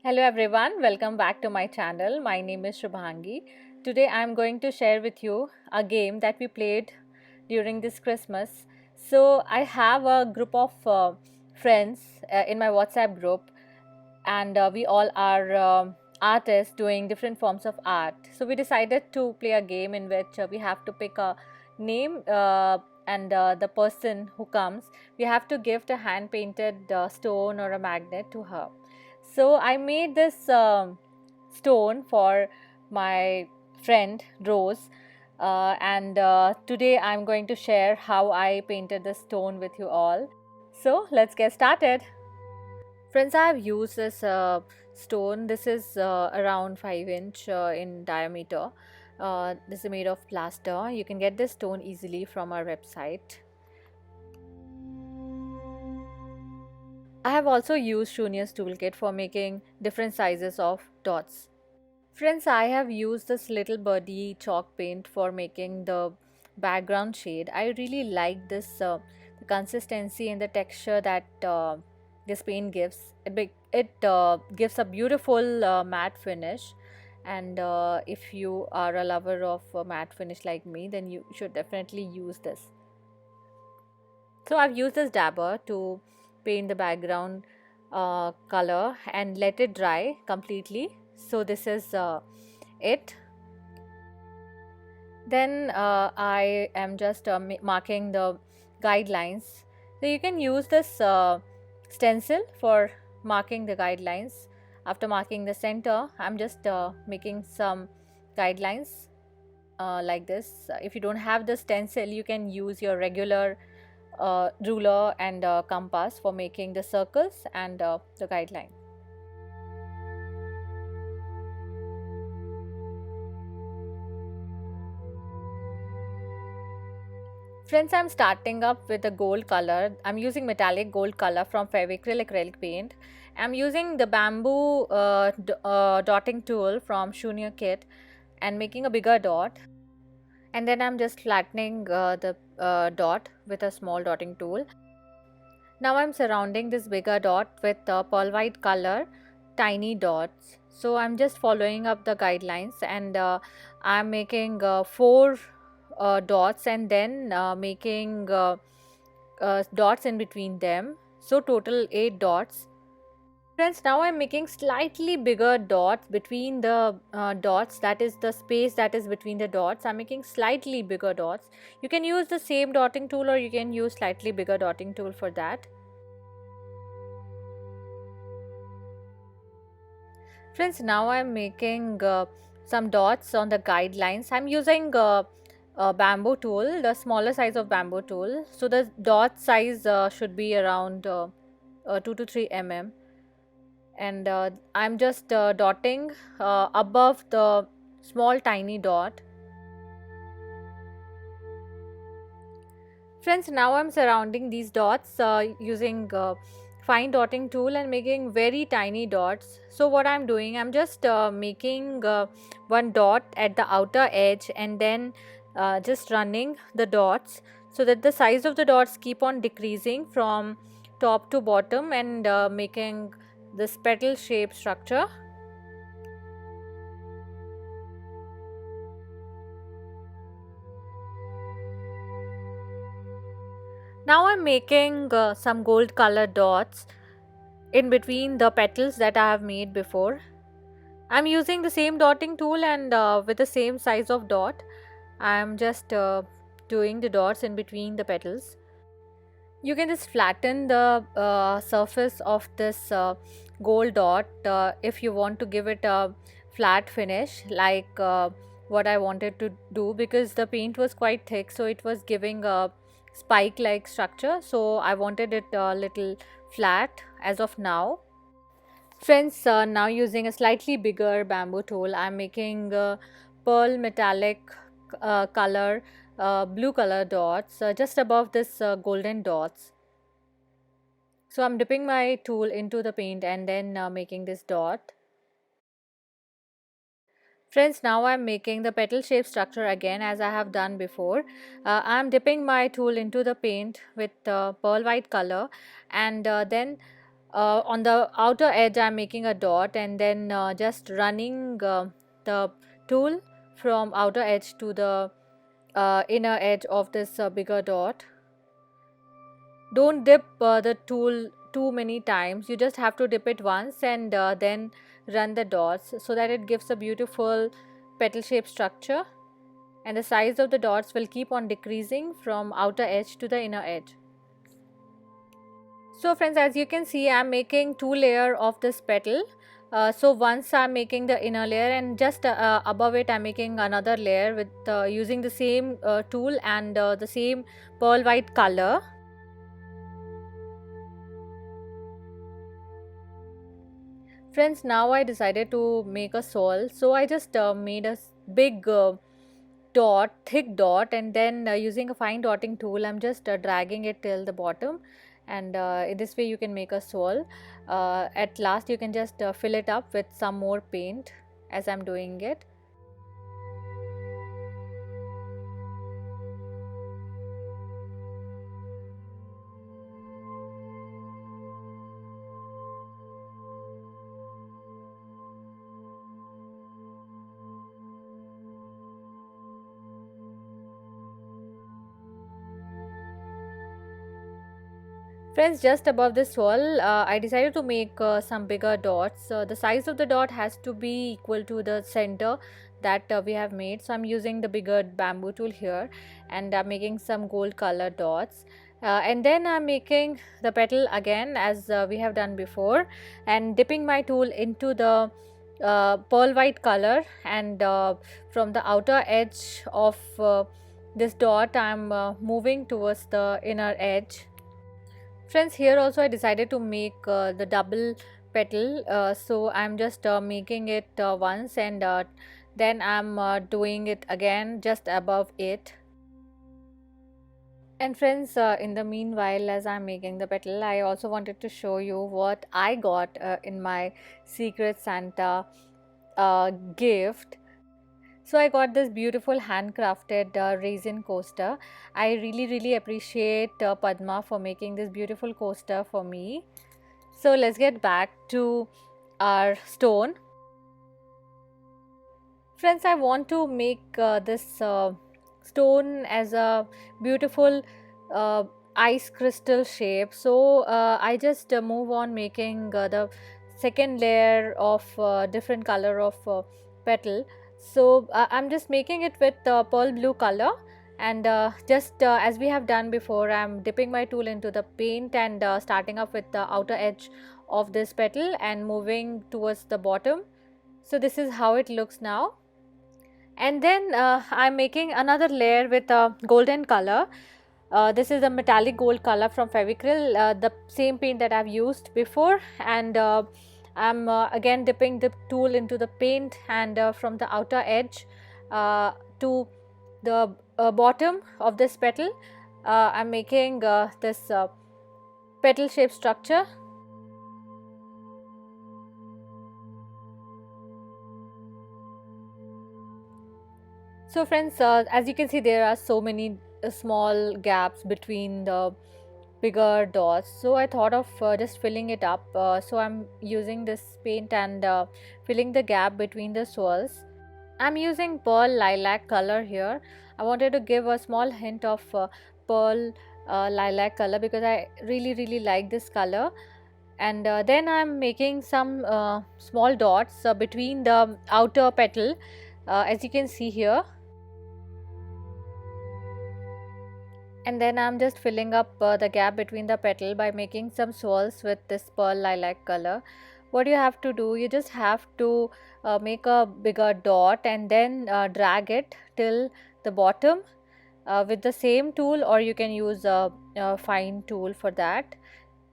Hello everyone, welcome back to my channel. My name is Shubhangi. Today I am going to share with you a game that we played during this Christmas. So I have a group of friends in my WhatsApp group, and we all are artists doing different forms of art. So we decided to play a game in which we have to pick a name, and the person who comes, we have to gift a hand painted stone or a magnet to her. So I made this stone for my friend Rose, and today I'm going to share how I painted the stone with you all. So let's get started. Friends, I have used this stone. This is around 5 inch in diameter. This is made of plaster. You can get this stone easily from our website. I have also used Shunya's toolkit for making different sizes of dots. Friends, I have used this little birdie chalk paint for making the background shade. I really like this the consistency and the texture that this paint gives. It gives a beautiful matte finish, and if you are a lover of matte finish like me, then you should definitely use this. So I've used this dabber to paint the background color and let it dry completely. So this is it. Then I am just marking the guidelines. So you can use this stencil for marking the guidelines. After marking the center, I'm just making some guidelines like this. If you don't have the stencil, you can use your regular ruler and compass for making the circles and the guideline. Friends, I'm starting up with a gold color. I'm using metallic gold color from Fevicryl acrylic paint. I'm using the bamboo dotting tool from Shunya kit and making a bigger dot. And then I'm just flattening the dot with a small dotting tool. Now I'm surrounding this bigger dot with pearl white color, tiny dots. So I'm just following up the guidelines, and I'm making four dots, and then making dots in between them. So total 8 dots. Friends, now I'm making slightly bigger dots between the dots, that is the space that is between the dots. I'm making slightly bigger dots. You can use the same dotting tool, or you can use slightly bigger dotting tool for that. Friends, now I'm making some dots on the guidelines. I'm using a bamboo tool, the smaller size of bamboo tool. So the dot size should be around 2 to 3 mm. And I'm just dotting above the small tiny dot. Friends, now I'm surrounding these dots using fine dotting tool and making very tiny dots. So what I'm doing, I'm just making one dot at the outer edge, and then just running the dots so that the size of the dots keep on decreasing from top to bottom, and making this petal shape structure. Now I'm making some gold colored dots in between the petals that I have made before. I'm using the same dotting tool, and with the same size of dot, I'm just doing the dots in between the petals. You can just flatten the surface of this gold dot if you want to give it a flat finish, like what I wanted to do, because the paint was quite thick, so it was giving a spike like structure. So I wanted it a little flat as of now. Friends, now using a slightly bigger bamboo tool, I'm making pearl metallic color, blue color dots just above this golden dots. So I'm dipping my tool into the paint and then making this dot. Friends, now I'm making the petal shape structure again, as I have done before. I'm dipping my tool into the paint with pearl white color, and then On the outer edge I'm making a dot, and then just running the tool from outer edge to the inner edge of this bigger dot. Don't dip the tool too many times, you just have to dip it once and then run the dots so that it gives a beautiful petal shape structure, and the size of the dots will keep on decreasing from outer edge to the inner edge. So friends, as you can see, I'm making two layer of this petal. So once I'm making the inner layer, and just above it I'm making another layer with using the same tool and the same pearl white color. Friends, now I decided to make a sol, so I just made a big dot, thick dot, and then using a fine dotting tool I'm just dragging it till the bottom, and in this way you can make a sol. At last you can just fill it up with some more paint as I'm doing it. Friends, just above this wall, I decided to make some bigger dots. The size of the dot has to be equal to the center that we have made. So I'm using the bigger bamboo tool here, and I'm making some gold color dots. And then I'm making the petal again as we have done before, and dipping my tool into the pearl white color, and from the outer edge of this dot I'm moving towards the inner edge. Friends, here also I decided to make the double petal, so I'm just making it once, and then I'm doing it again just above it. And friends, in the meanwhile, as I'm making the petal, I also wanted to show you what I got in my Secret Santa gift. So I got this beautiful handcrafted resin coaster. I really appreciate Padma for making this beautiful coaster for me. So let's get back to our stone. Friends, I want to make this stone as a beautiful uh, ice crystal shape. So I just move on making the second layer of different color of petal. So I'm just making it with pearl blue color, and just as we have done before, I'm dipping my tool into the paint and starting up with the outer edge of this petal and moving towards the bottom. So this is how it looks now, and then I'm making another layer with a golden color. This is a metallic gold color from Fevicryl, the same paint that I've used before, and I'm again dipping the tool into the paint, and from the outer edge to the bottom of this petal I'm making this petal shape structure. So friends, as you can see, there are so many small gaps between the bigger dots, so I thought of just filling it up. So I'm using this paint and filling the gap between the swirls. I'm using pearl lilac color here. I wanted to give a small hint of pearl lilac color because I really like this color. And then I'm making some small dots between the outer petal, as you can see here. And then I'm just filling up the gap between the petal by making some swirls with this pearl lilac color. What you have to do, you just have to make a bigger dot and then drag it till the bottom with the same tool, or you can use a fine tool for that.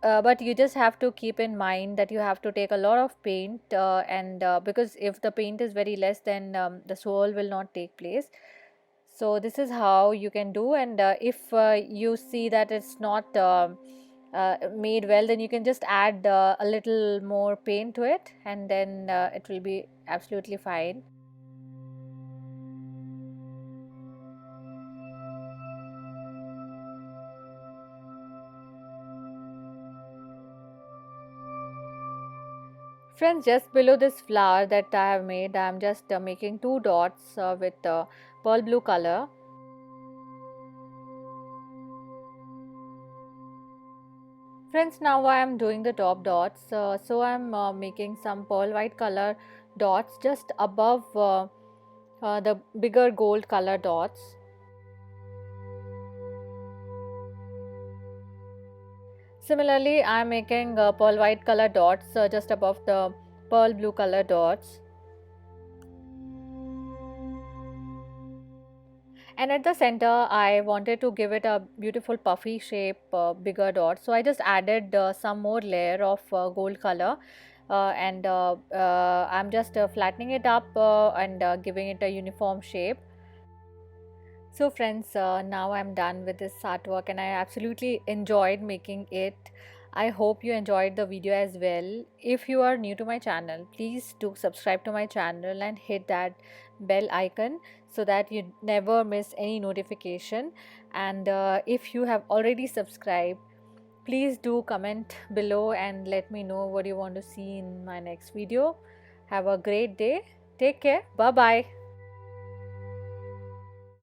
But you just have to keep in mind that you have to take a lot of paint, and because if the paint is very less, then the swirl will not take place. So this is how you can do, and if you see that it's not made well, then you can just add a little more paint to it, and then it will be absolutely fine. Friends, just below this flower that I have made, I am just making two dots with pearl blue color. Friends, now I am doing the top dots, so I am making some pearl white color dots just above the bigger gold color dots. Similarly, I am making pearl white color dots just above the pearl blue color dots. And at the center, I wanted to give it a beautiful puffy shape, bigger dot. So I just added some more layer of gold color, and I'm just flattening it up and giving it a uniform shape. So friends, now I'm done with this artwork and I absolutely enjoyed making it. I hope you enjoyed the video as well. If you are new to my channel, please do subscribe to my channel and hit that bell icon so that you never miss any notification. And if you have already subscribed, please do comment below and let me know what you want to see in my next video. Have a great day. Take care. Bye bye.